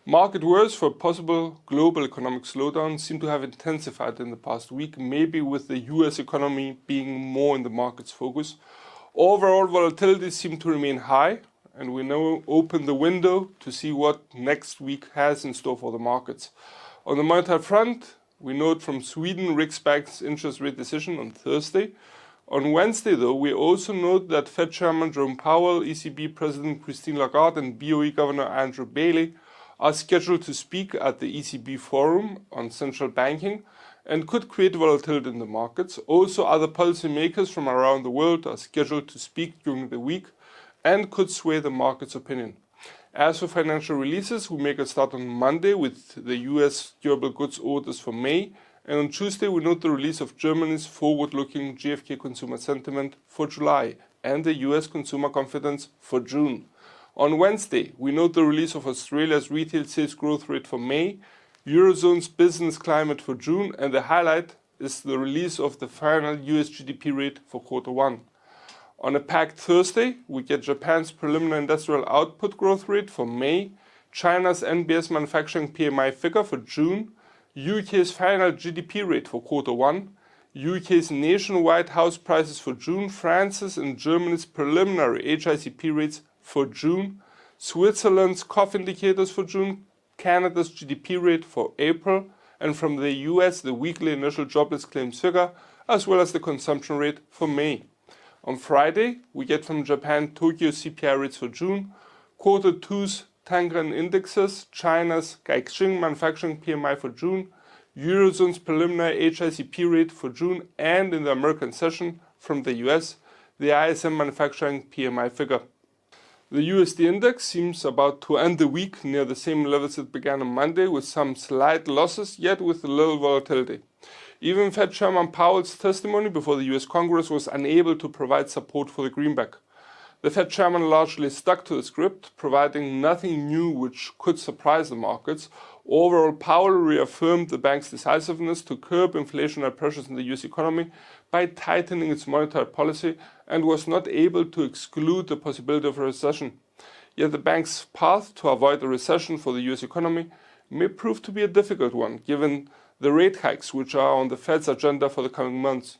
Market worries for a possible global economic slowdown seem to have intensified in the past week, maybe with the US economy being more in the market's focus. Overall volatility seems to remain high, and we now open the window to see what next week has in store for the markets. On the monetary front, we note from Sweden Riksbank's interest rate decision on Thursday. On Wednesday, though, we also note that Fed Chairman Jerome Powell, ECB President Christine Lagarde, and BOE Governor Andrew Bailey are scheduled to speak at the ECB Forum on Central Banking and could create volatility in the markets. Also, other policymakers from around the world are scheduled to speak during the week and could sway the market's opinion. As for financial releases, we make a start on Monday with the US durable goods orders for May, and on Tuesday we note the release of Germany's forward-looking GfK consumer sentiment for July and the US consumer confidence for June. On Wednesday, we note the release of Australia's retail sales growth rate for May, Eurozone's business climate for June, and the highlight is the release of the final US GDP rate for Q1. On a packed Thursday, we get Japan's preliminary industrial output growth rate for May, China's NBS manufacturing PMI figure for June, UK's final GDP rate for Q1, UK's nationwide house prices for June, France's and Germany's preliminary HICP rates for June, Switzerland's COF indicators for June, Canada's GDP rate for April, and from the US the weekly initial jobless claims figure, as well as the consumption rate for May. On Friday, we get from Japan Tokyo CPI rates for June, Q2's Tangan indexes, China's Caixin manufacturing PMI for June, Eurozone's preliminary HICP rate for June, and in the American session from the US, the ISM manufacturing PMI figure. The USD index seems about to end the week near the same levels it began on Monday, with some slight losses, yet with little volatility. Even Fed Chairman Powell's testimony before the US Congress was unable to provide support for the greenback. The Fed Chairman largely stuck to the script, providing nothing new which could surprise the markets. Overall, Powell reaffirmed the bank's decisiveness to curb inflationary pressures in the US economy by tightening its monetary policy and was not able to exclude the possibility of a recession. Yet the bank's path to avoid a recession for the US economy may prove to be a difficult one, given the rate hikes which are on the Fed's agenda for the coming months.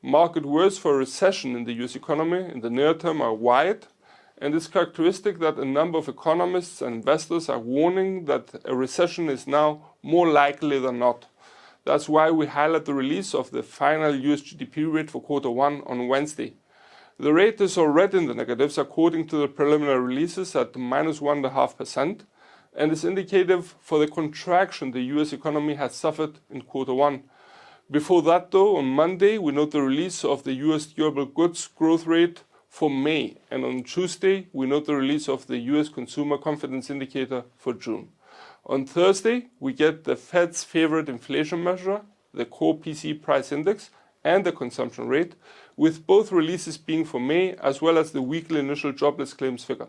Market worries for a recession in the US economy in the near term are wide, and it's characteristic that a number of economists and investors are warning that a recession is now more likely than not. That's why we highlight the release of the final US GDP rate for Q1 on Wednesday. The rate is already in the negatives according to the preliminary releases at -1.5%, and is indicative for the contraction the US economy has suffered in Q1. Before that, though, on Monday, we note the release of the US durable goods growth rate for May, and on Tuesday, we note the release of the US consumer confidence indicator for June. On Thursday, we get the Fed's favorite inflation measure, the core PCE price index, and the consumption rate, with both releases being for May, as well as the weekly initial jobless claims figure.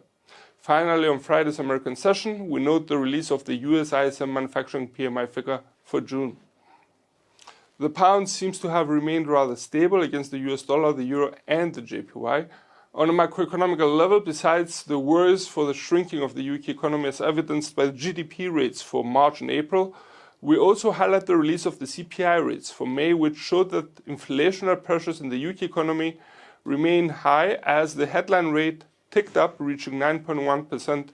Finally, on Friday's American session, we note the release of the US ISM manufacturing PMI figure for June. The pound seems to have remained rather stable against the US dollar, the euro, and the JPY. On a macroeconomical level, besides the worries for the shrinking of the UK economy as evidenced by the GDP rates for March and April, we also highlight the release of the CPI rates for May, which showed that inflationary pressures in the UK economy remain high as the headline rate ticked up, reaching 9.1%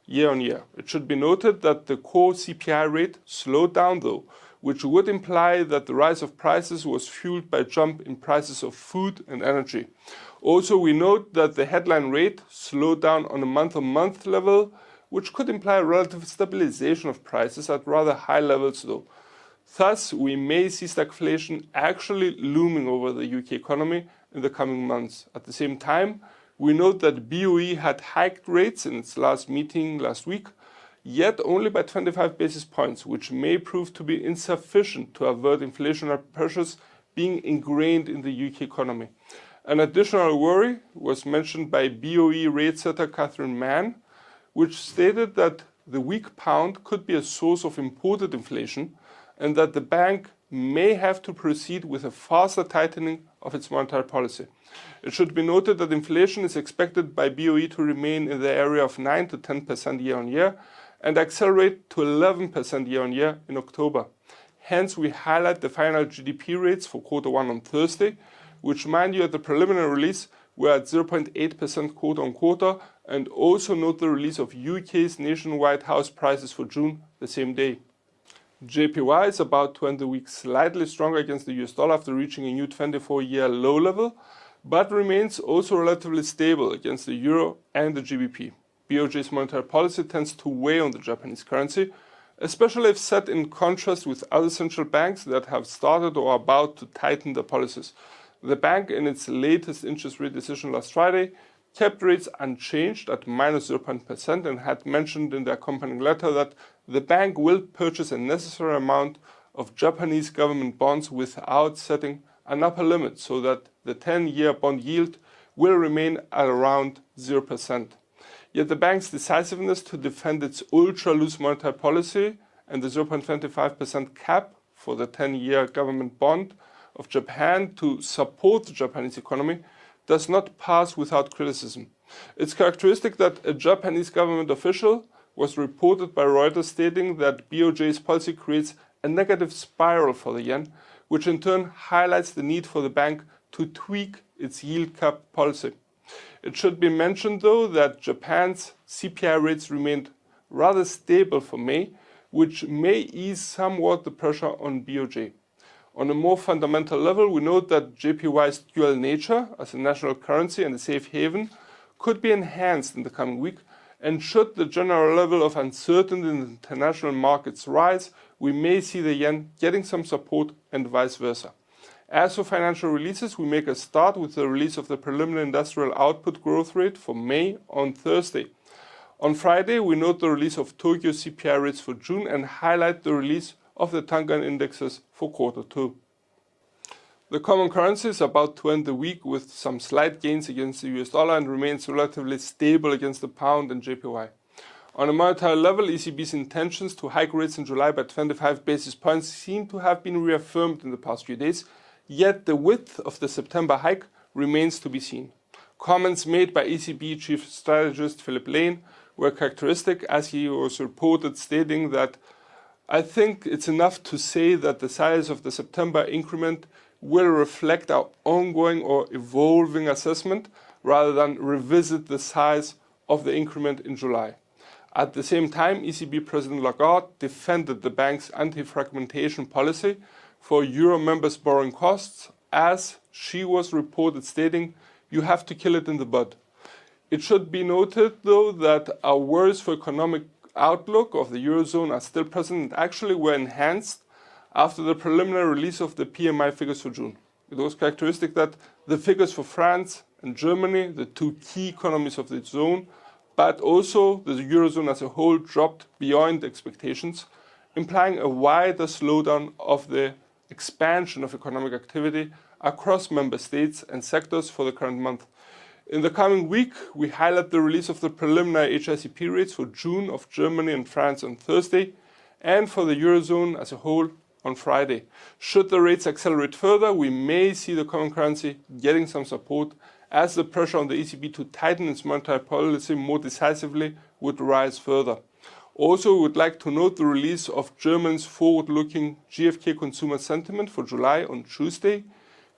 year on year. It should be noted that the core CPI rate slowed down though, which would imply that the rise of prices was fueled by a jump in prices of food and energy. Also, we note that the headline rate slowed down on a month-on-month level, which could imply a relative stabilization of prices at rather high levels though. Thus, we may see stagflation actually looming over the UK economy in the coming months. At the same time, we note that BOE had hiked rates in its last meeting last week, yet only by 25 basis points, which may prove to be insufficient to avert inflationary pressures being ingrained in the UK economy. An additional worry was mentioned by BOE rate setter Catherine Mann, which stated that the weak pound could be a source of imported inflation and that the bank may have to proceed with a faster tightening of its monetary policy. It should be noted that inflation is expected by BOE to remain in the area of 9 to 10% year on year, and accelerate to 11% year-on-year in October. Hence, we highlight the final GDP rates for Q1 on Thursday, which, mind you, at the preliminary release were at 0.8% quarter-on-quarter, and also note the release of UK's nationwide house prices for June the same day. JPY is about to end the week slightly stronger against the US dollar after reaching a new 24-year low level, but remains also relatively stable against the euro and the GBP. BOJ's monetary policy tends to weigh on the Japanese currency, especially if set in contrast with other central banks that have started or are about to tighten their policies. The bank, in its latest interest rate decision last Friday, kept rates unchanged at minus 0.1% and had mentioned in the accompanying letter that the bank will purchase a necessary amount of Japanese government bonds without setting an upper limit, so that the 10-year bond yield will remain at around 0%. Yet the bank's decisiveness to defend its ultra-loose monetary policy and the 0.25% cap for the 10-year government bond of Japan to support the Japanese economy does not pass without criticism. It's characteristic that a Japanese government official was reported by Reuters stating that BOJ's policy creates a negative spiral for the yen, which in turn highlights the need for the bank to tweak its yield cap policy. It should be mentioned, though, that Japan's CPI rates remained rather stable for May, which may ease somewhat the pressure on BOJ. On a more fundamental level, we note that JPY's dual nature as a national currency and a safe haven could be enhanced in the coming week, and should the general level of uncertainty in the international markets rise, we may see the yen getting some support and vice versa. As for financial releases, we make a start with the release of the preliminary industrial output growth rate for May on Thursday. On Friday, we note the release of Tokyo CPI rates for June and highlight the release of the Tangan indexes for Q2. The common currency is about to end the week with some slight gains against the US dollar and remains relatively stable against the pound and JPY. On a monetary level, ECB's intentions to hike rates in July by 25 basis points seem to have been reaffirmed in the past few days, yet the width of the September hike remains to be seen. Comments made by ECB chief strategist Philip Lane were characteristic, as he was reported stating that "I think it's enough to say that the size of the September increment will reflect our ongoing or evolving assessment rather than revisit the size of the increment in July." At the same time, ECB President Lagarde defended the bank's anti-fragmentation policy for Euro members' borrowing costs, as she was reported stating, "You have to kill it in the bud." It should be noted, though, that our worries for economic outlook of the Eurozone are still present and actually were enhanced after the preliminary release of the PMI figures for June. It was characteristic that the figures for France and Germany, the two key economies of the zone, but also the Eurozone as a whole, dropped beyond expectations, implying a wider slowdown of the expansion of economic activity across member states and sectors for the current month. In the coming week, we highlight the release of the preliminary HICP rates for June of Germany and France on Thursday, and for the Eurozone as a whole on Friday. Should the rates accelerate further, we may see the common currency getting some support, as the pressure on the ECB to tighten its monetary policy more decisively would rise further. Also, we would like to note the release of Germany's forward-looking GfK consumer sentiment for July on Tuesday,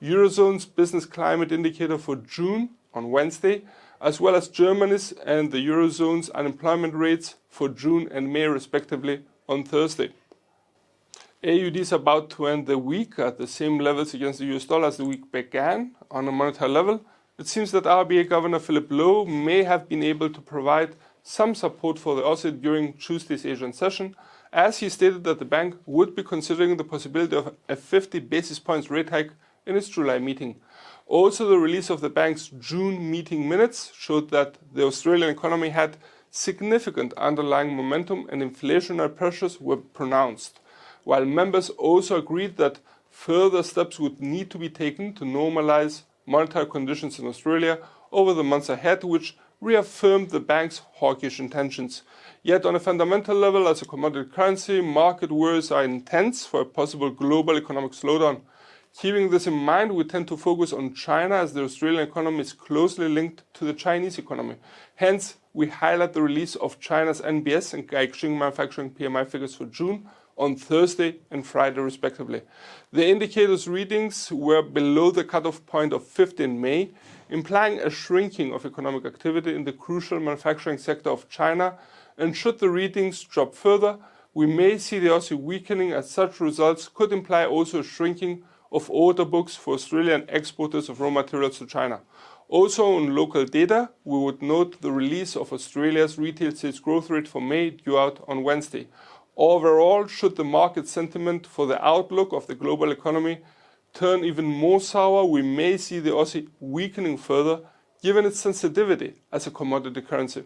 Eurozone's business climate indicator for June on Wednesday, as well as Germany's and the Eurozone's unemployment rates for June and May respectively on Thursday. AUD is about to end the week at the same levels against the US dollar as the week began. On a monetary level, it seems that RBA Governor Philip Lowe may have been able to provide some support for the Aussie during Tuesday's Asian session, as he stated that the bank would be considering the possibility of a 50 basis points rate hike in its July meeting. Also, the release of the bank's June meeting minutes showed that the Australian economy had significant underlying momentum and inflationary pressures were pronounced, while members also agreed that further steps would need to be taken to normalize monetary conditions in Australia over the months ahead, which reaffirmed the bank's hawkish intentions. Yet on a fundamental level, as a commodity currency, market worries are intense for a possible global economic slowdown. Keeping this in mind, we tend to focus on China as the Australian economy is closely linked to the Chinese economy. Hence, we highlight the release of China's NBS and Caixin manufacturing PMI figures for June on Thursday and Friday respectively. The indicators readings were below the cutoff point of 50 in May, implying a shrinking of economic activity in the crucial manufacturing sector of China, and should the readings drop further, we may see the Aussie weakening, as such results could imply also a shrinking of order books for Australian exporters of raw materials to China. Also on local data, we would note the release of Australia's retail sales growth rate for May due out on Wednesday. Overall, should the market sentiment for the outlook of the global economy turn even more sour, we may see the Aussie weakening further, given its sensitivity as a commodity currency.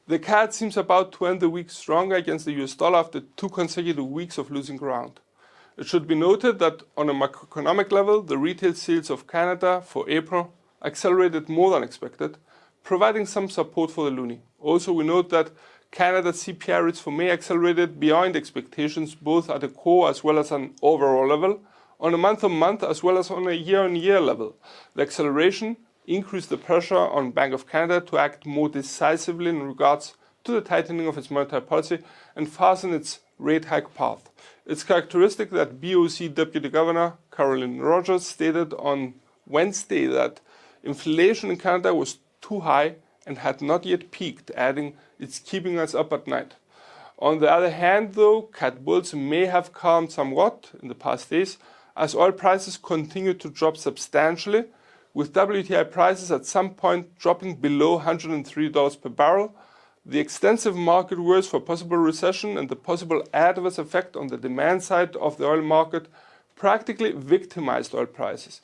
The CAD seems about to end the week stronger against the US dollar after 2 consecutive weeks of losing ground. It should be noted that on a macroeconomic level, the retail sales of Canada for April accelerated more than expected, providing some support for the loonie. Also, we note that Canada's CPI rates for May accelerated beyond expectations, both at a core as well as an overall level, on a month-on-month as well as on a year-on-year level. The acceleration increased the pressure on Bank of Canada to act more decisively in regards to the tightening of its monetary policy and fasten its rate hike path. It's characteristic that BOC Deputy Governor Caroline Rogers stated on Wednesday that inflation in Canada was too high and had not yet peaked, adding, "It's keeping us up at night." On the other hand, though, cat bulls may have calmed somewhat in the past days as oil prices continue to drop substantially, with WTI prices at some point dropping below $103 per barrel. The extensive market worries for possible recession and the possible adverse effect on the demand side of the oil market practically victimized oil prices.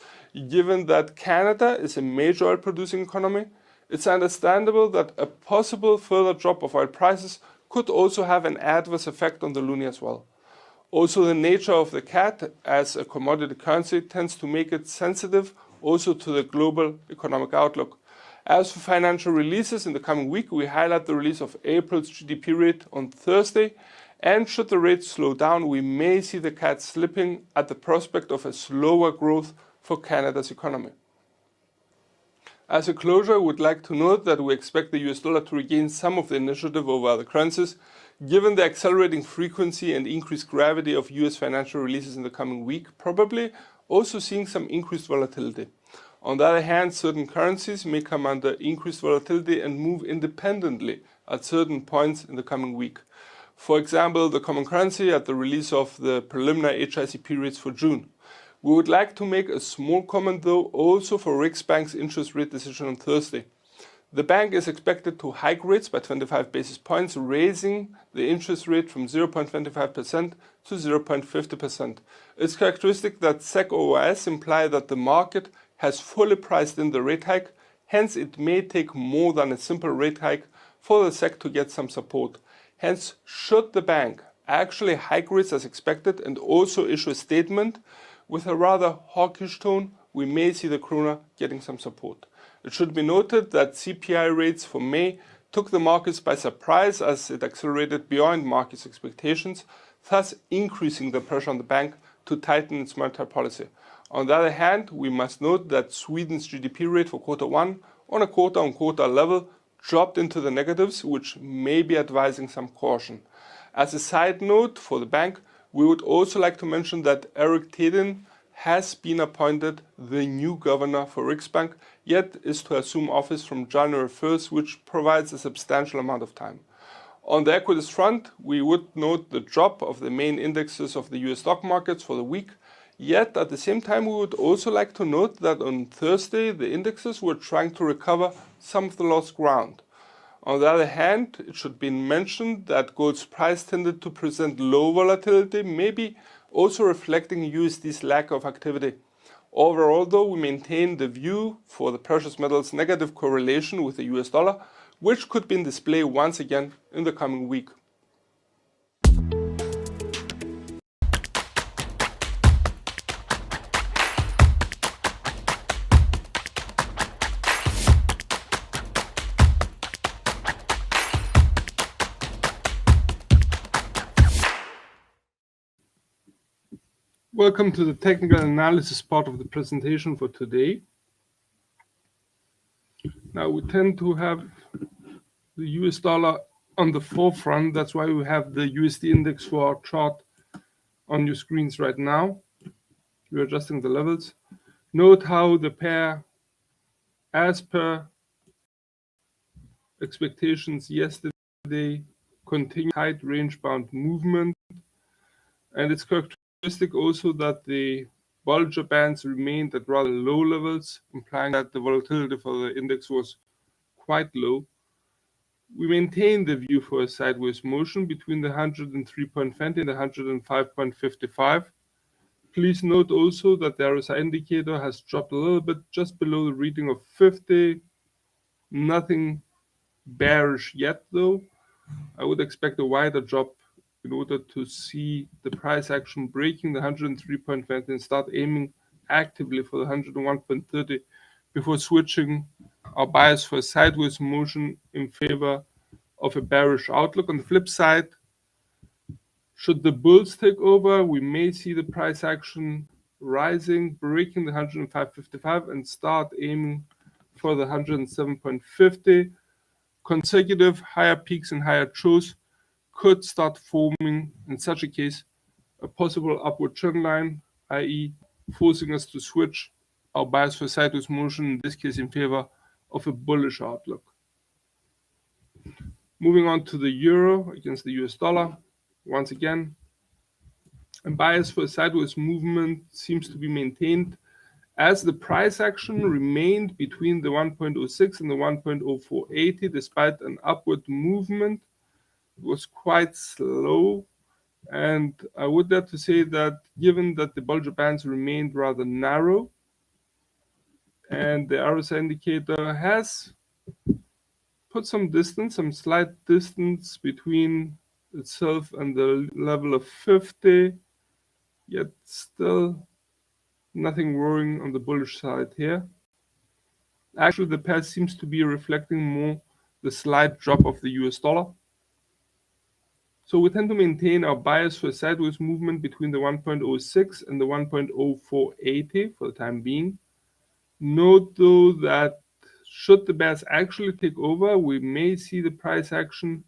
Given that Canada is a major oil producing economy, it's understandable that a possible further drop of oil prices could also have an adverse effect on the loonie as well. Also, the nature of the CAD as a commodity currency tends to make it sensitive also to the global economic outlook. As for financial releases in the coming week, we highlight the release of April's GDP rate on Thursday, and should the rate slow down, we may see the CAD slipping at the prospect of a slower growth for Canada's economy. As a closure, I would like to note that we expect the US dollar to regain some of the initiative over other currencies, given the accelerating frequency and increased gravity of US financial releases in the coming week, probably also seeing some increased volatility. On the other hand, certain currencies may come under increased volatility and move independently at certain points in the coming week. For example, the common currency at the release of the preliminary HICP rates for June. We would like to make a small comment though also for Riksbank's interest rate decision on Thursday. The bank is expected to hike rates by 25 basis points, raising the interest rate from 0.25% to 0.50%. It's characteristic that SEC OIS imply that the market has fully priced in the rate hike, hence it may take more than a simple rate hike for the SEC to get some support. Hence, should the bank actually hike rates as expected and also issue a statement with a rather hawkish tone, we may see the krona getting some support. It should be noted that CPI rates for May took the markets by surprise as it accelerated beyond markets' expectations, thus increasing the pressure on the bank to tighten its monetary policy. On the other hand, we must note that Sweden's GDP rate for Q1 on a quarter-on-quarter level dropped into the negatives, which may be advising some caution. As a side note for the bank, we would also like to mention that Erik Thedéen has been appointed the new governor for Riksbank, yet is to assume office from January 1st, which provides a substantial amount of time. On the equities front, we would note the drop of the main indexes of the US stock markets for the week. Yet, at the same time, we would also like to note that on Thursday, the indexes were trying to recover some of the lost ground. On the other hand, it should be mentioned that gold's price tended to present low volatility, maybe also reflecting USD's lack of activity. Overall, though, we maintain the view for the precious metals' negative correlation with the US dollar, which could be in display once again in the coming week. Welcome to the technical analysis part of the presentation for today. Now we tend to have the US dollar on the forefront. That's why we have the USD index for our chart on your screens right now. We're adjusting the levels. Note how the pair, as per expectations yesterday, continued tight range-bound movement. And it's characteristic also that the Bollinger Bands remained at rather low levels, implying that the volatility for the index was quite low. We maintain the view for a sideways motion between the 103.20 and the 105.55. Please note also that the RSI indicator has dropped a little bit just below the reading of 50. Nothing bearish yet though. I would expect a wider drop in order to see the price action breaking the 103.20 and start aiming actively for the 101.30 before switching our bias for a sideways motion in favor of a bearish outlook. On the flip side, should the bulls take over, we may see the price action rising, breaking the 105.55 and start aiming for the 107.50. Consecutive higher peaks and higher lows could start forming, in such a case, a possible upward trend line, i.e. forcing us to switch our bias for sideways motion, in this case in favor of a bullish outlook. Moving on to the euro against the US dollar. Once again, a bias for a sideways movement seems to be maintained as the price action remained between the 1.06 and the 1.0480 despite an upward movement. It was quite slow, and I would dare to say that given that the Bollinger Bands remained rather narrow and the RSI indicator has put some distance, some slight distance between itself and the level of 50, yet still nothing worrying on the bullish side here. Actually, the pair seems to be reflecting more the slight drop of the US dollar. So we tend to maintain our bias for a sideways movement between the 1.06 and the 1.0480 for the time being. Note though that should the bears actually take over, we may see the price action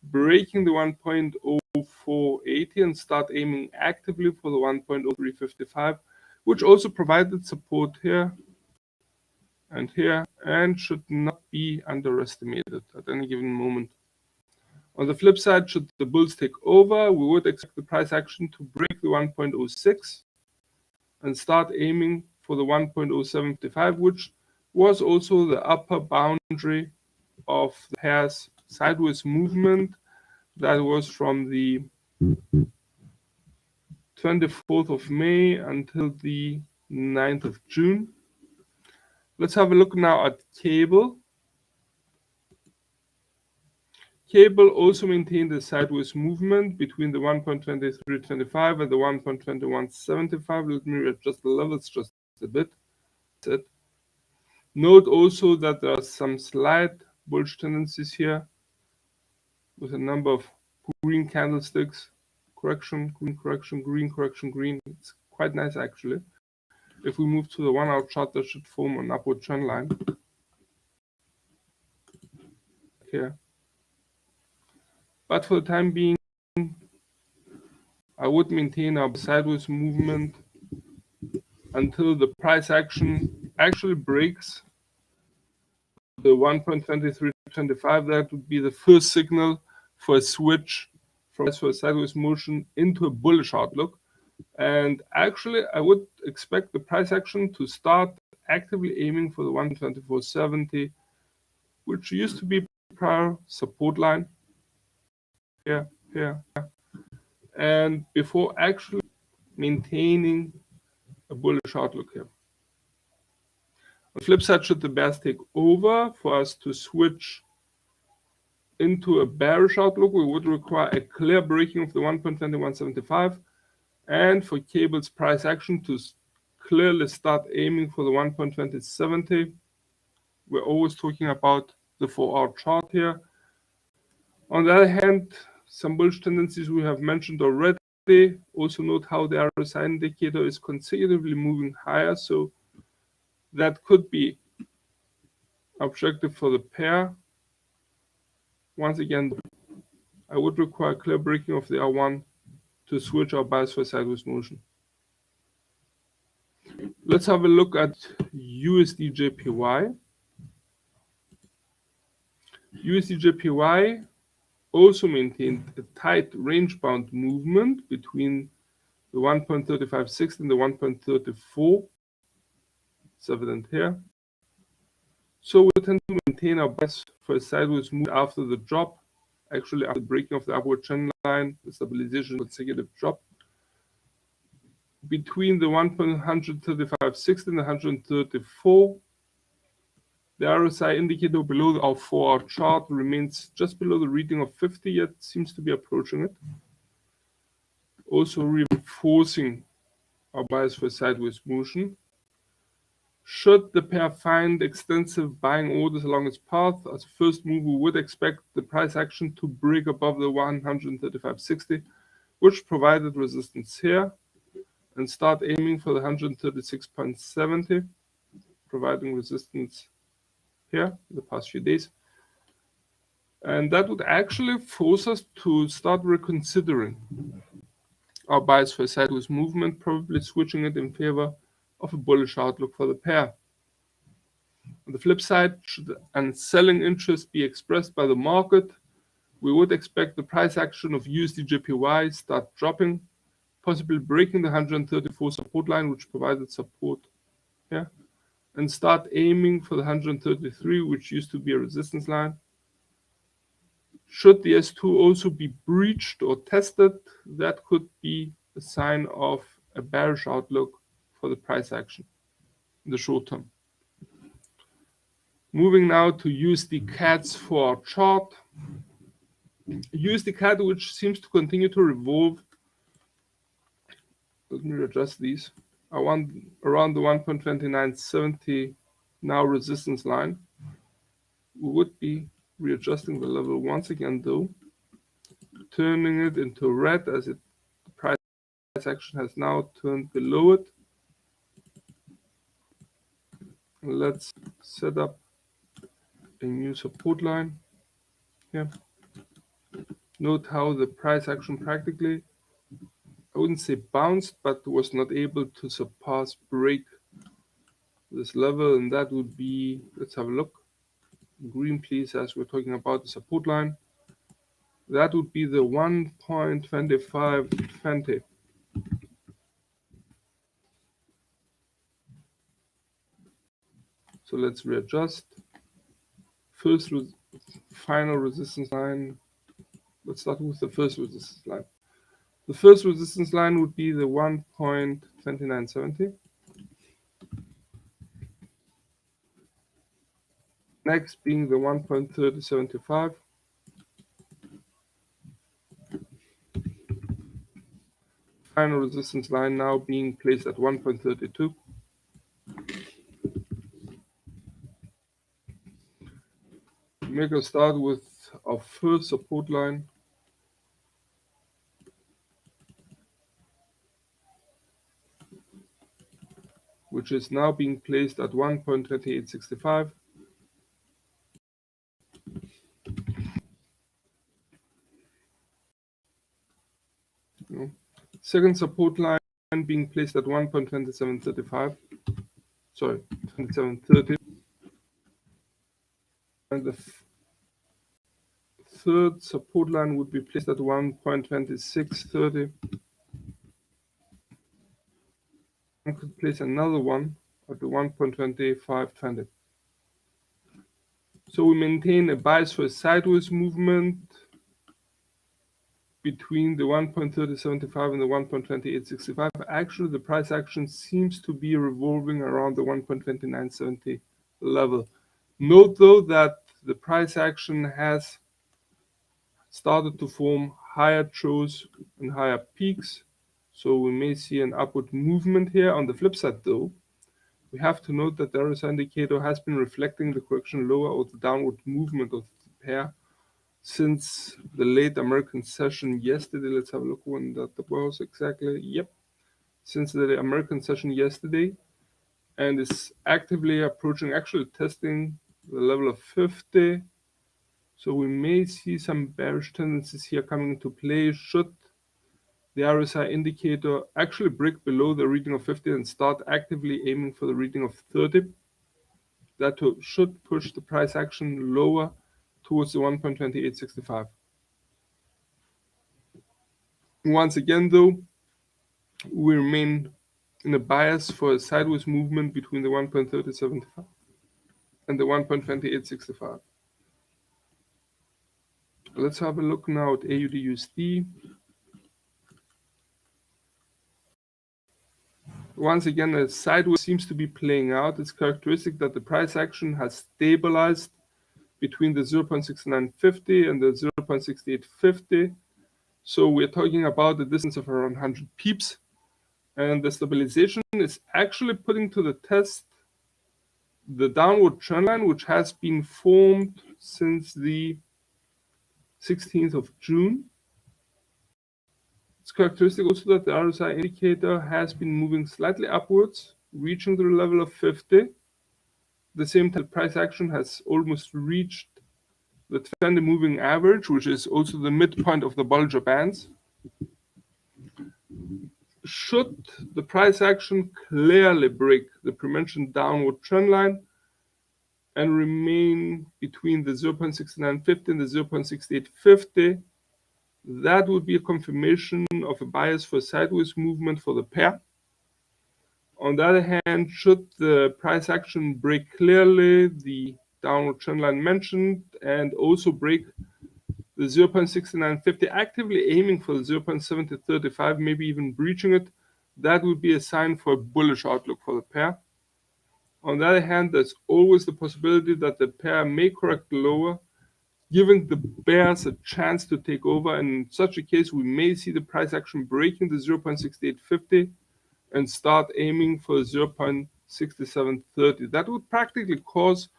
breaking the 1.0480 and start aiming actively for the 1.0355, which also provided support here and should not be underestimated at any given moment. On the flip side, should the bulls take over, we would expect the price action to break the 1.06 and start aiming for the 1.0755, which was also the upper boundary of the pair's sideways movement. That was from the 24th of May until the 9th of June. Let's have a look now at cable. Cable also maintained a sideways movement between the 1.2325 and the 1.2175. Let me adjust the levels just a bit. That's it. Note also that there are some slight bullish tendencies here with a number of green candlesticks. Correction, green, correction, green, correction, green. It's quite nice actually. If we move to the 1 hour chart, that should form an upward trend line. Here. But for the time being, I would maintain our sideways movement until the price action actually breaks the 1.2325. That would be the first signal for a switch from a sideways motion into a bullish outlook. And actually, I would expect the price action to start actively aiming for the 124.70, which used to be prior support line. Here. And before actually maintaining a bullish outlook here. On the flip side, should the bears take over for us to switch into a bearish outlook, we would require a clear breaking of the 1.2175 and for cable's price action to clearly start aiming for the 1.2070. We're always talking about the 4 hour chart here. On the other hand, some bullish tendencies we have mentioned already Also note how the RSI indicator is consecutively moving higher, so that could be objective for the pair. Once again, I would require clear breaking of the R1 to switch our bias for sideways motion. Let's have a look at USD JPY. USD JPY also maintained a tight range-bound movement between the 1.356 and the 1.34. It's evident here. So we tend to maintain our bias for a sideways move after the drop, actually after the breaking of the upward trend line, the stabilization consecutive drop, between the 1.135.60 and the 134. The RSI indicator below our 4-hour chart remains just below the reading of 50, yet seems to be approaching it. Also reinforcing our bias for sideways motion. Should the pair find extensive buying orders along its path, as a first move, we would expect the price action to break above the 135.60, which provided resistance here, and start aiming for the 136.70, providing resistance here in the past few days. And that would actually force us to start reconsidering our bias for a sideways movement, probably switching it in favor of a bullish outlook for the pair. On the flip side, should a selling interest be expressed by the market, we would expect the price action of USD JPY start dropping, possibly breaking the 134 support line, which provided support here, and start aiming for the 133, which used to be a resistance line. Should the S2 also be breached or tested, that could be a sign of a bearish outlook for the price action in the short term. Moving now to USD CADs for our chart. USD CAD, which seems to continue to revolve. Let me adjust these. Around the 1.2970 now resistance line. We would be readjusting the level once again, though, turning it into red as the price action has now turned below it. Let's set up a new support line here. Note how the price action practically, I wouldn't say bounced, but was not able to break this level, and that would be, let's have a look. Green, please, as we're talking about the support line. That would be the 1.2520. So let's readjust. Final resistance line. Let's start with the first resistance line. The first resistance line would be the 1.2970. Next being the 1.3075. Final resistance line now being placed at 1.32. Make a start with our first support line. Which is now being placed at 1.2865. Second support line being placed at 1.2735. Sorry, 2730. And the third support line would be placed at 1.2630. I could place another one at the 1.2520. So we maintain a bias for a sideways movement between the 1.3075 and the 1.2865. Actually, the price action seems to be revolving around the 1.2970 level. Note, though, that the price action has started to form higher troughs and higher peaks. So we may see an upward movement here. On the flip side, though, we have to note that the RSI indicator has been reflecting the correction lower or the downward movement of the pair since the late American session yesterday. Let's have a look when that was exactly. Yep, since the American session yesterday, and is actively approaching, actually testing the level of 50. So we may see some bearish tendencies here coming into play should the RSI indicator actually break below the reading of 50 and start actively aiming for the reading of 30. That should push the price action lower towards the 1.2865. Once again, though, we remain in a bias for a sideways movement between the 1.3075 and the 1.2865. Let's have a look now at AUD/USD. Once again, a sideways seems to be playing out. It's characteristic that the price action has stabilized between the 0.6950 and the 0.6850. So we're talking about a distance of around 100 pips. And the stabilization is actually putting to the test the downward trend line, which has been formed since the 16th of June. It's characteristic also that the RSI indicator has been moving slightly upwards, reaching the level of 50. At the same time, price action has almost reached the 20 moving average, which is also the midpoint of the Bollinger Bands. Should the price action clearly break the prementioned downward trend line and remain between the 0.6950 and the 0.6850, that would be a confirmation of a bias for sideways movement for the pair. On the other hand, should the price action break clearly the downward trend line mentioned and also break the 0.6950, actively aiming for the 0.7035, maybe even breaching it, that would be a sign for a bullish outlook for the pair. On the other hand, there's always the possibility that the pair may correct lower, giving the bears a chance to take over. And in such a case, we may see the price action breaking the 0.6850 and start aiming for 0.6730. That would practically cause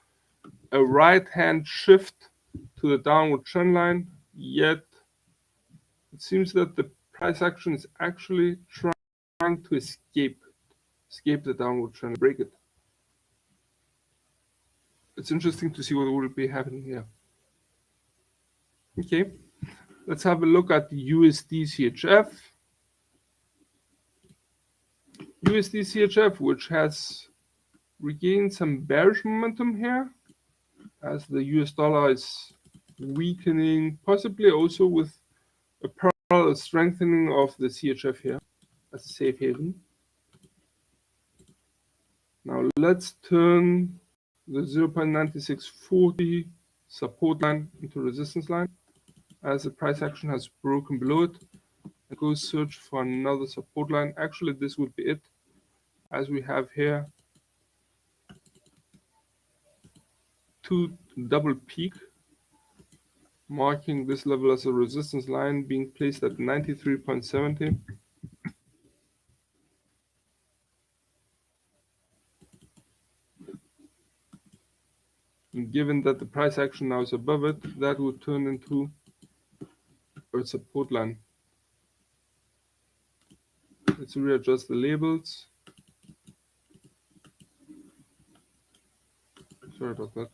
a right-hand shift to the downward trend line, yet it seems that the price action is actually trying to escape the downward trend, break it. It's interesting to see what will be happening here. Okay, let's have a look at the USD CHF. USD CHF, which has regained some bearish momentum here, as the US dollar is weakening, possibly also with a parallel strengthening of the CHF here as a safe haven. Now let's turn the 0.9640 support line into resistance line, as the price action has broken below it. I go search for another support line. Actually, this would be it, as we have here two double peak, marking this level as a resistance line being placed at 93.70. And given that the price action now is above it, that would turn into a support line. Let's readjust the labels. Sorry about that.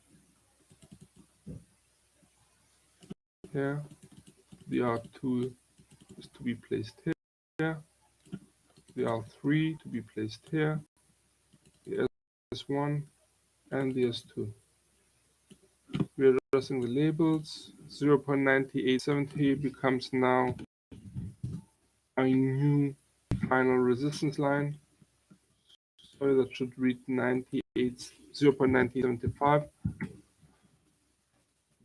Here, the R2 is to be placed here, the R3 to be placed here, the S1 and the S2. We are adjusting the labels. 0.9870 becomes now a new final resistance line. Sorry, that should read 0.9875.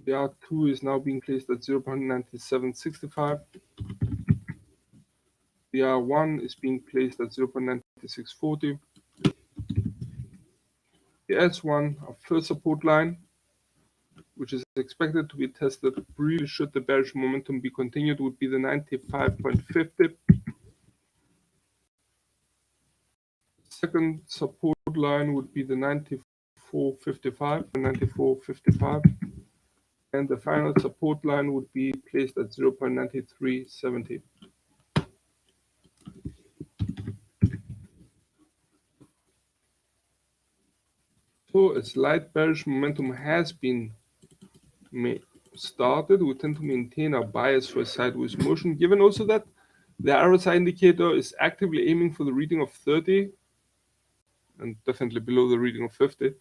The R2 is now being placed at 0.9765. The R1 is being placed at 0.9640. The S1, our first support line, which is expected to be tested briefly should the bearish momentum be continued, would be the 95.50. Second support line would be the 94.55 and 94.55. And the final support line would be placed at 0.9370. So a slight bearish momentum has been started. We tend to maintain our bias for a sideways motion, given also that the RSI indicator is actively aiming for the reading of 30 and definitely below the reading of 50.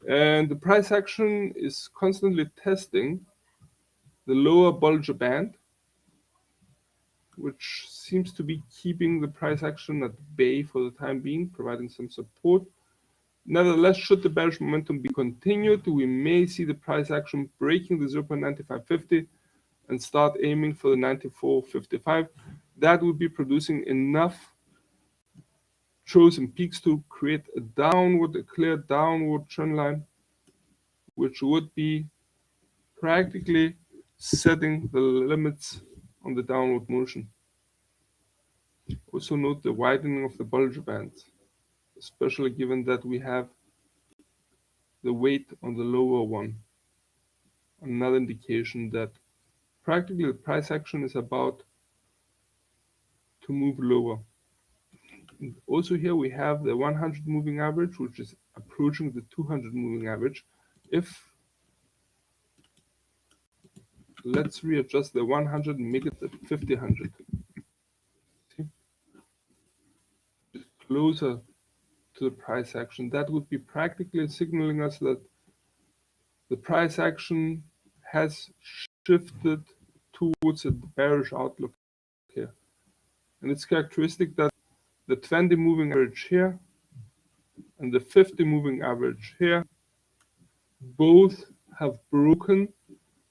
And the price action is constantly testing the lower Bollinger Band, which seems to be keeping the price action at bay for the time being, providing some support. Nevertheless, should the bearish momentum be continued, we may see the price action breaking the 0.9550 and start aiming for the 94.55. That would be producing enough chosen peaks to create a clear downward trend line, which would be practically setting the limits on the downward motion. Also note the widening of the Bollinger Band, especially given that we have the weight on the lower one. Another indication that practically the price action is about to move lower. And also here we have the 100 moving average, which is approaching the 200 moving average. Let's readjust the 100 and make it the 50-100. Closer to the price action. That would be practically signaling us that the price action has shifted towards a bearish outlook here. And it's characteristic that the 20 moving average here and the 50 moving average here both have broken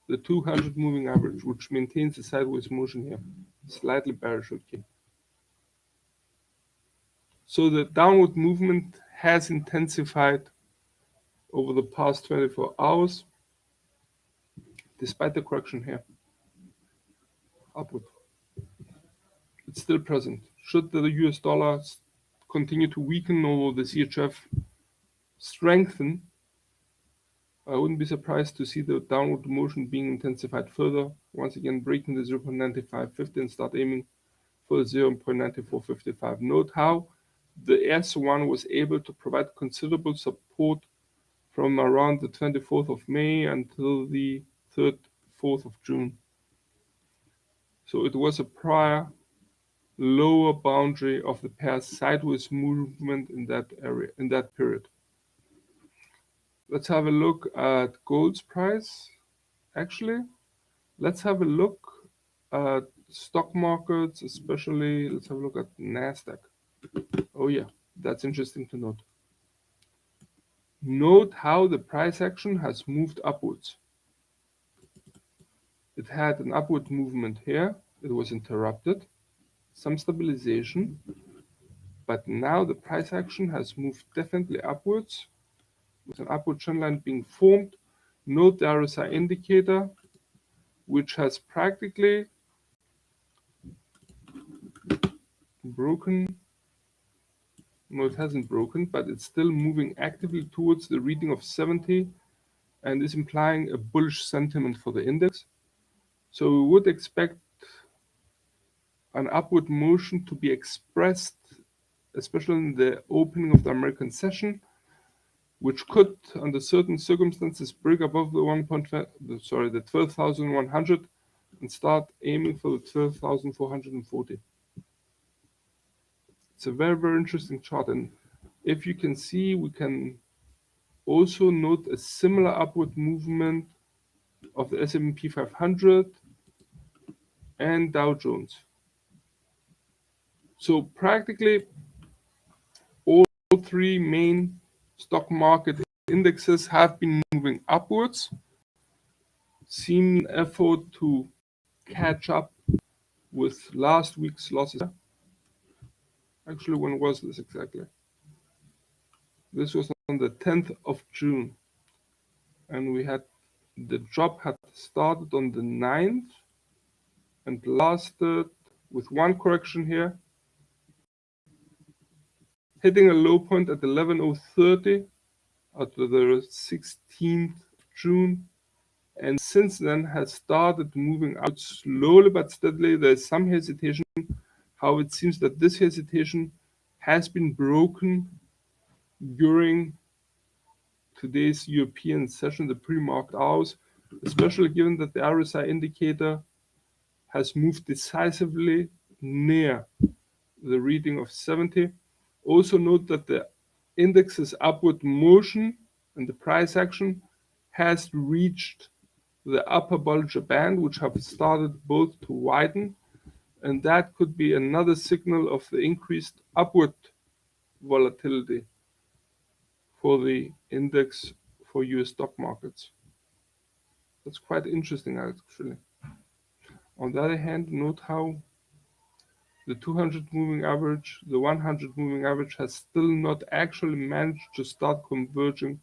the 200 moving average, which maintains a sideways motion here, slightly bearish. Okay. So the downward movement has intensified over the past 24 hours, despite the correction here, upward. It's still present. Should the US dollar continue to weaken or the CHF strengthen, I wouldn't be surprised to see the downward motion being intensified further, once again breaking the 0.9550 and start aiming for the 0.9455. Note how the S1 was able to provide considerable support from around the 24th of May until the 3rd, 4th of June. So it was a prior lower boundary of the pair's sideways movement in that area, in that period. Let's have a look at gold's price. Actually, let's have a look at stock markets, especially let's have a look at NASDAQ. Oh yeah, that's interesting to note. Note how the price action has moved upwards. It had an upward movement here. It was interrupted, some stabilization, but now the price action has moved definitely upwards with an upward trend line being formed. Note the RSI indicator, which has practically broken. No, it hasn't broken, but it's still moving actively towards the reading of 70 and is implying a bullish sentiment for the index. So we would expect an upward motion to be expressed, especially in the opening of the American session, which could, under certain circumstances, break above the 12,100 and start aiming for the 12,440. It's a very, very interesting chart, and if you can see, we can also note a similar upward movement of the S&P 500 and Dow Jones. So practically all three main stock market indexes have been moving upwards, seem an effort to catch up with last week's losses. Actually, when was this exactly? This was on the 10th of June, and the drop had started on the 9th and lasted with one correction here, hitting a low point at 11:30 at the 16th June and since then has started moving out slowly but steadily. There's some hesitation. How it seems that this hesitation has been broken during today's European session, the pre-market hours, especially given that the RSI indicator has moved decisively near the reading of 70. Also note that the index's upward motion and the price action has reached the upper Bollinger Band, which have started both to widen, and that could be another signal of the increased upward volatility for the index for US stock markets. That's quite interesting, actually. On the other hand, note how the 200 moving average, the 100 moving average has still not actually managed to start converging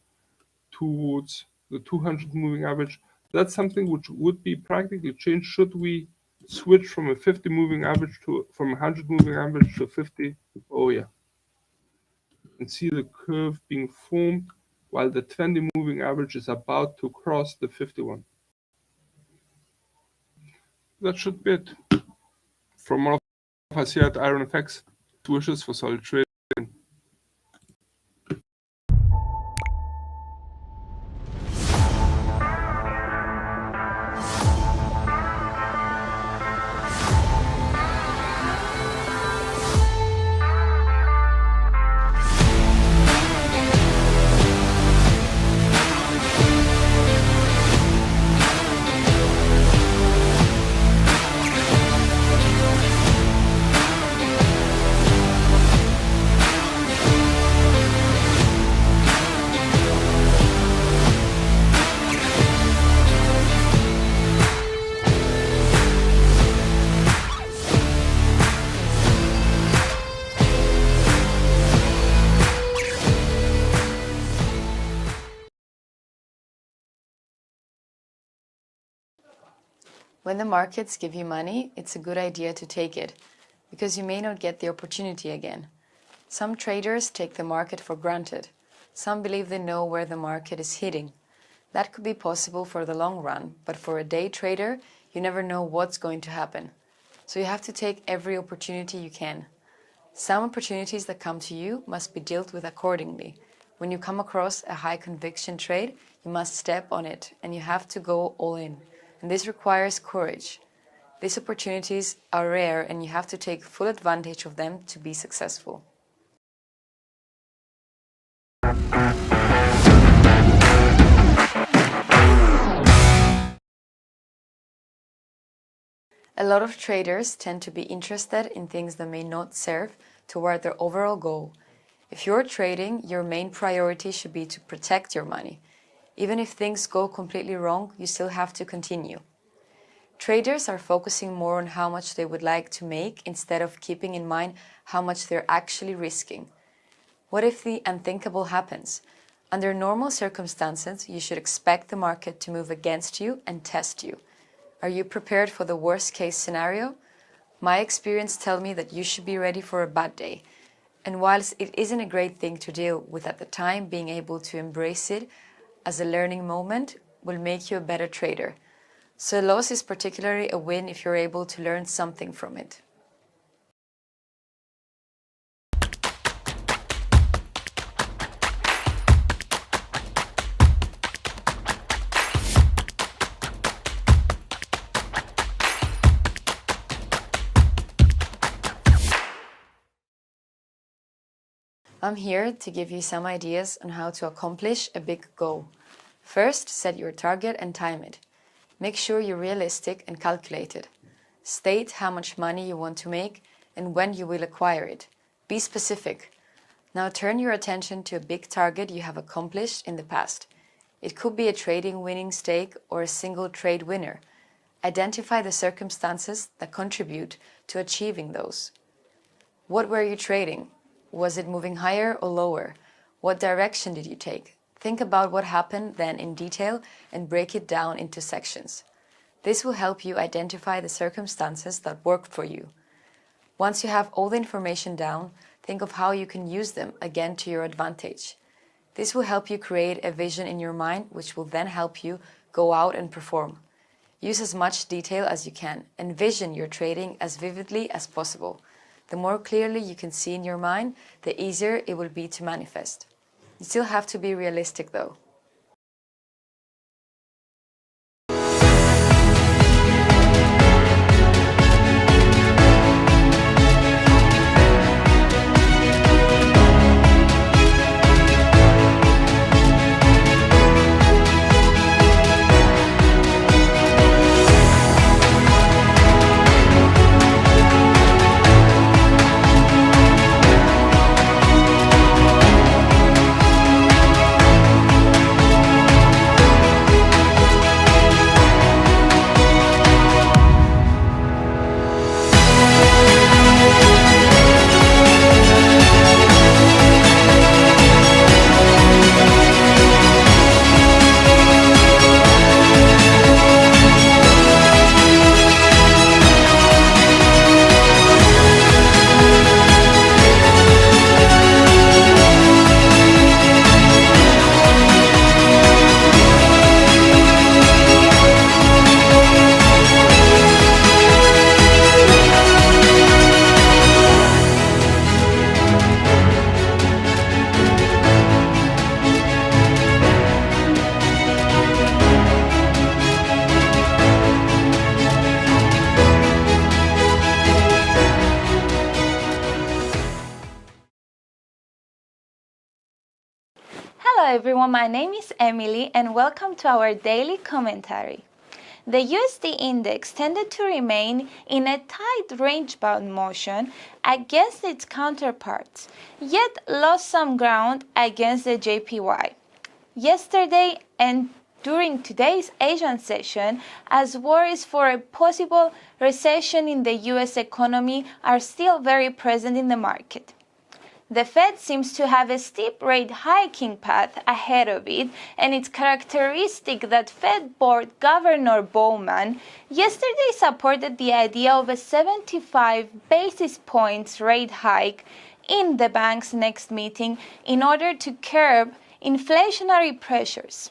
towards the 200 moving average. That's something which would be practically changed should we switch from a 50 moving average to from a 100 moving average to 50. Oh yeah. And see the curve being formed while the 20 moving average is about to cross the 51. That should be it. From all of us here at IronFX, wishes for solid trading. When the markets give you money, it's a good idea to take it, because you may not get the opportunity again. Some traders take the market for granted. Some believe they know where the market is heading. That could be possible for the long run, but for a day trader, you never know what's going to happen. So you have to take every opportunity you can. Some opportunities that come to you must be dealt with accordingly. When you come across a high conviction trade, you must step on it and you have to go all in. And this requires courage. These opportunities are rare and you have to take full advantage of them to be successful. A lot of traders tend to be interested in things that may not serve toward their overall goal. If you're trading, your main priority should be to protect your money. Even if things go completely wrong, you still have to continue. Traders are focusing more on how much they would like to make instead of keeping in mind how much they're actually risking. What if the unthinkable happens? Under normal circumstances, you should expect the market to move against you and test you. Are you prepared for the worst-case scenario? My experience tells me that you should be ready for a bad day. And whilst it isn't a great thing to deal with at the time, being able to embrace it as a learning moment will make you a better trader. So a loss is particularly a win if you're able to learn something from it. I'm here to give you some ideas on how to accomplish a big goal. First, set your target and time it. Make sure you're realistic and calculated. State how much money you want to make and when you will acquire it. Be specific. Now turn your attention to a big target you have accomplished in the past. It could be a trading winning stake or a single trade winner. Identify the circumstances that contribute to achieving those. What were you trading? Was it moving higher or lower? What direction did you take? Think about what happened then in detail and break it down into sections. This will help you identify the circumstances that worked for you. Once you have all the information down, think of how you can use them again to your advantage. This will help you create a vision in your mind, which will then help you Go out and perform. Use as much detail as you can. Envision your trading as vividly as possible. The more clearly you can see in your mind, the easier it will be to manifest. You still have to be realistic though. Hello everyone, my name is Emily and welcome to our daily commentary. The USD index tended to remain in a tight range-bound motion against its counterparts, yet lost some ground against the JPY. Yesterday and during today's Asian session, as worries for a possible recession in the US economy are still very present in the market. The Fed seems to have a steep rate hiking path ahead of it, and it's characteristic that Fed Board Governor Bowman yesterday supported the idea of a 75 basis points rate hike in the bank's next meeting in order to curb inflationary pressures.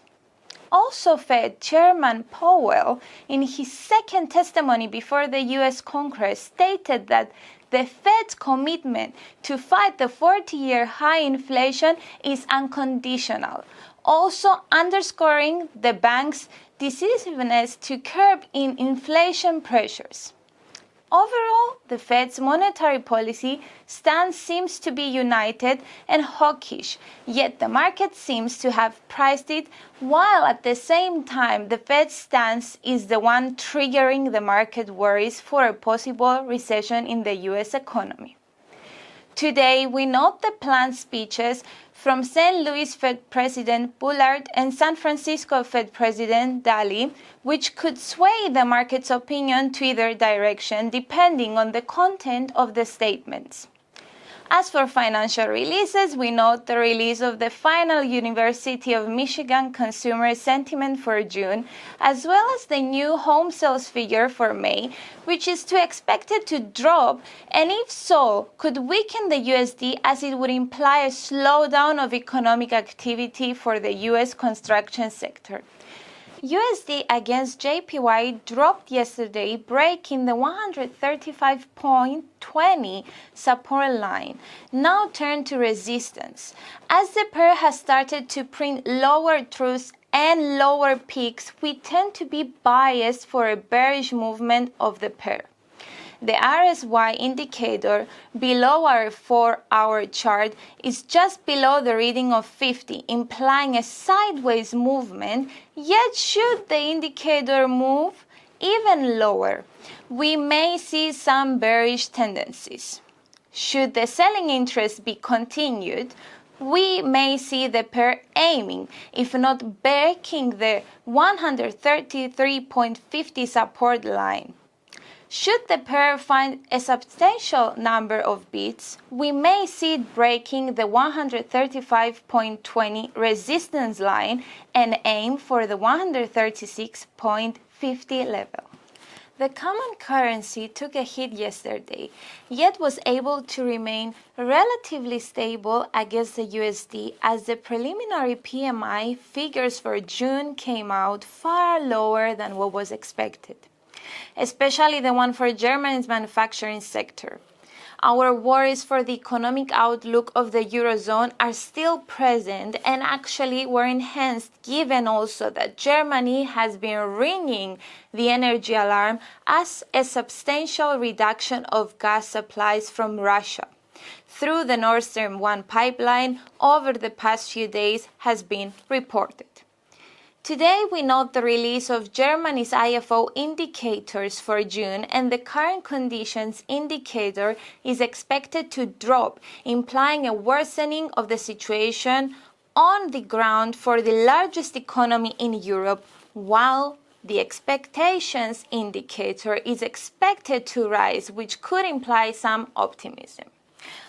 Also, Fed Chairman Powell, in his second testimony before the US Congress, stated that the Fed's commitment to fight the 40-year high inflation is unconditional, also underscoring the bank's decisiveness to curb inflation pressures. Overall, the Fed's monetary policy stance seems to be united and hawkish, yet the market seems to have priced it, while at the same time the Fed's stance is the one triggering the market worries for a possible recession in the US economy. Today, we note the planned speeches from St. Louis Fed President Bullard and San Francisco Fed President Daly, which could sway the market's opinion to either direction depending on the content of the statements. As for financial releases, we note the release of the final University of Michigan consumer sentiment for June, as well as the new home sales figure for May, which is expected to drop, and if so, could weaken the USD as it would imply a slowdown of economic activity for the US construction sector. USD against JPY dropped yesterday, breaking the 135.20 support line, now turned to resistance. As the pair has started to print lower truths and lower peaks, we tend to be biased for a bearish movement of the pair. The RSY indicator below our 4-hour chart is just below the reading of 50, implying a sideways movement, yet should the indicator move even lower, we may see some bearish tendencies. Should the selling interest be continued, we may see the pair aiming, if not breaking, the 133.50 support line. Should the pair find a substantial number of bids, we may see it breaking the 135.20 resistance line and aim for the 136.50 level. The common currency took a hit yesterday, yet was able to remain relatively stable against the USD as the preliminary PMI figures for June came out far lower than what was expected, especially the one for Germany's manufacturing sector. Our worries for the economic outlook of the Eurozone are still present and actually were enhanced given also that Germany has been ringing the energy alarm as a substantial reduction of gas supplies from Russia through the Nord Stream 1 pipeline over the past few days has been reported. Today, we note the release of Germany's IFO indicators for June, and the current conditions indicator is expected to drop, implying a worsening of the situation on the ground for the largest economy in Europe, while the expectations indicator is expected to rise, which could imply some optimism.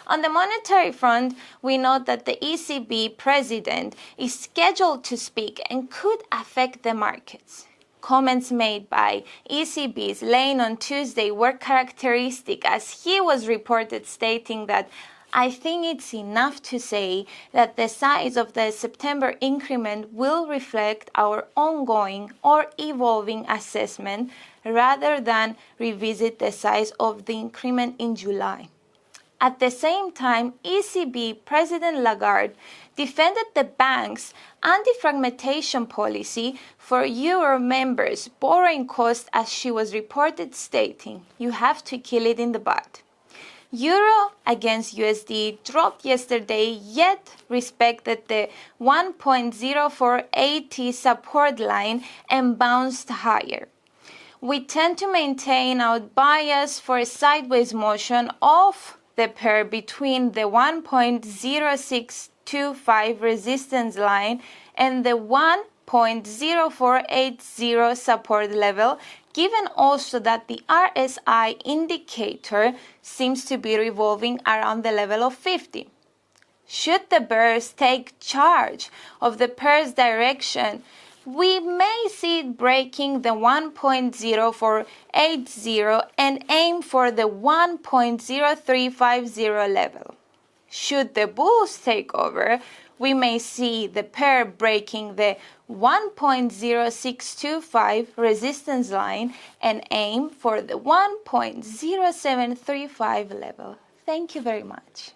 On the monetary front, we note that the ECB president is scheduled to speak and could affect the markets. Comments made by ECB's Lane on Tuesday were characteristic as he was reported stating that I think it's enough to say that the size of the September increment will reflect our ongoing or evolving assessment rather than revisit the size of the increment in July. At the same time, ECB President Lagarde defended the bank's anti-fragmentation policy for Euro members' borrowing costs as she was reported stating, "You have to kill it in the bud." Euro against USD dropped yesterday, yet respected the 1.0480 support line and bounced higher. We tend to maintain our bias for a sideways motion of the pair between the 1.0625 resistance line and the 1.0480 support level, given also that the RSI indicator seems to be revolving around the level of 50. Should the bears take charge of the pair's direction, we may see it breaking the 1.0480 and aim for the 1.0350 level. Should the bulls take over, we may see the pair breaking the 1.0625 resistance line and aim for the 1.0735 level. Thank you very much.